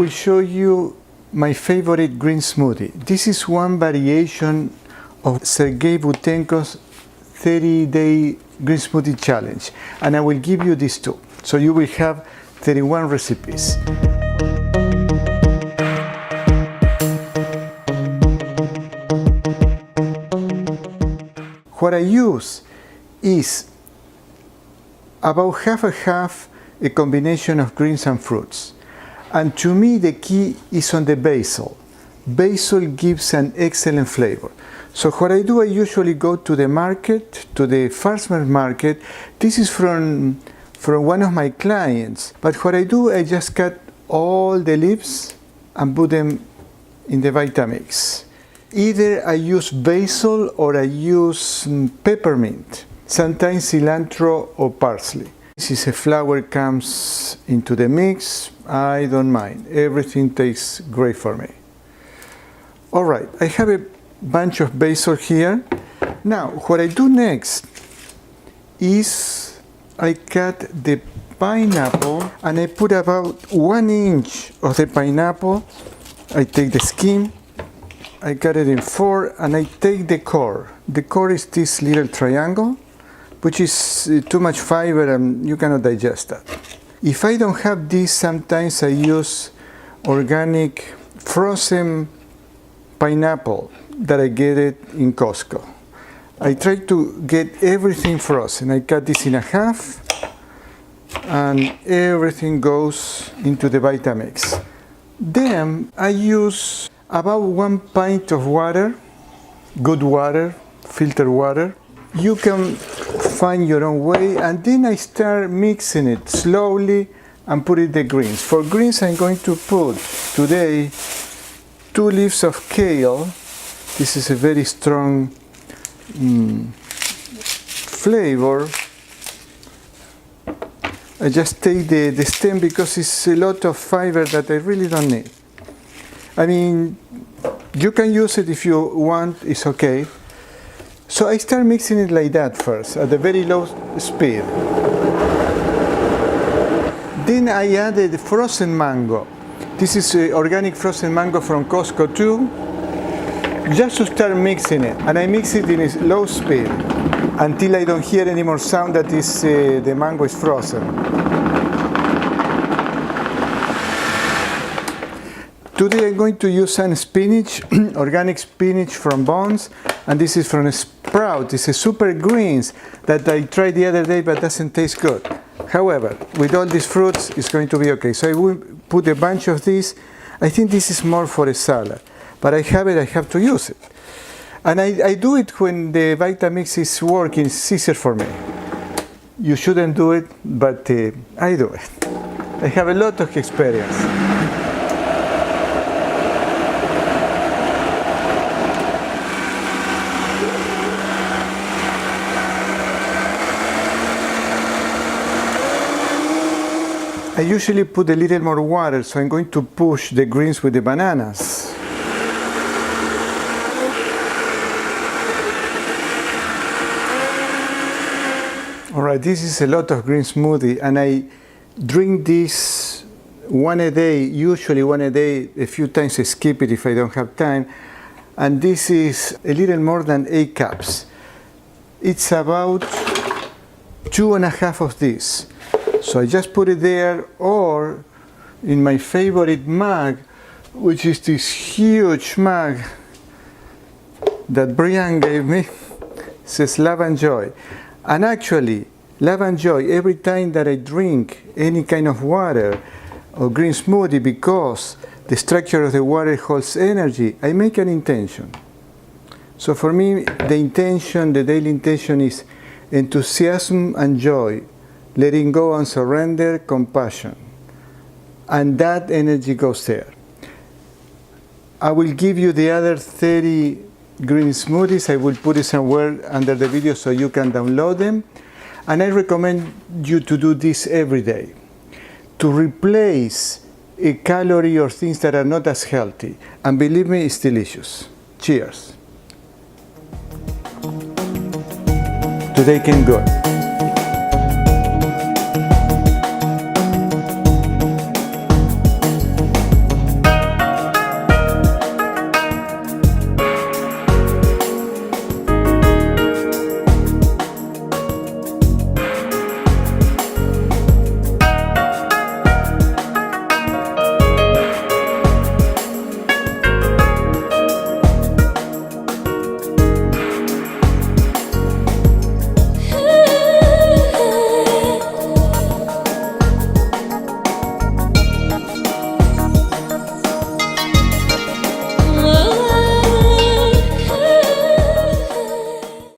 will show you my favorite green smoothie. This is one variation of Sergei Butenko's 30-day green smoothie challenge, and I will give you these two. So you will have 31 recipes. What I use is about half and half, a combination of greens and fruits. And to me the key is on the basil. Basil gives an excellent flavor. So what I do, I usually go to the market, to the farmer's market. This is from one of my clients. But what I do, I just cut all the leaves and put them in the Vitamix. Either I use basil or I use peppermint, sometimes cilantro or parsley. This is a flower comes into the mix. I don't mind. Everything tastes great for me. All right, I have a bunch of basil here. Now, what I do next is I cut the pineapple and I put about 1 inch of the pineapple. I take the skin, I cut it in 4, and I take the core. The core is this little triangle, which is too much fiber and you cannot digest that. If I don't have this, sometimes I use organic frozen pineapple that I get it in Costco. I try to get everything frozen. I cut this in half and everything goes into the Vitamix. Then I use about 1 pint of water, good water, filtered water. You can find your own way, and then I start mixing it slowly and put in the greens. For greens, I'm going to put today 2 leaves of kale. This is a very strong flavor. I just take the stem because it's a lot of fiber that I really don't need. I mean, you can use it if you want, it's okay. So I start mixing it like that first, at a very low speed. Then I added frozen mango. This is organic frozen mango from Costco too, just to start mixing it. And I mix it in a low speed until I don't hear any more sound that is the mango is frozen. Today I'm going to use some spinach, organic spinach from Bonds, and this is from a sprout. It's a super greens that I tried the other day but doesn't taste good. However, with all these fruits, it's going to be okay. So I will put a bunch of these. I think this is more for a salad, but I have it, I have to use it. And I do it when the Vitamix is working, it's easier for me. You shouldn't do it, but I do it. I have a lot of experience. I usually put a little more water, so I'm going to push the greens with the bananas. Alright, this is a lot of green smoothie, and I drink this 1 a day, usually 1 a day, a few times I skip it if I don't have time. And this is a little more than 8 cups. It's about 2.5 of this. So I just put it there, or in my favorite mug, which is this huge mug that Brian gave me. It says Love and Joy. And actually, Love and Joy, every time that I drink any kind of water or green smoothie, because the structure of the water holds energy, I make an intention. So for me, the intention, the daily intention is enthusiasm and joy. Letting go and surrender, compassion. And that energy goes there. I will give you the other 30 green smoothies. I will put it somewhere under the video so you can download them. And I recommend you to do this every day, to replace a calorie or things that are not as healthy. And believe me, it's delicious. Cheers. Today came good.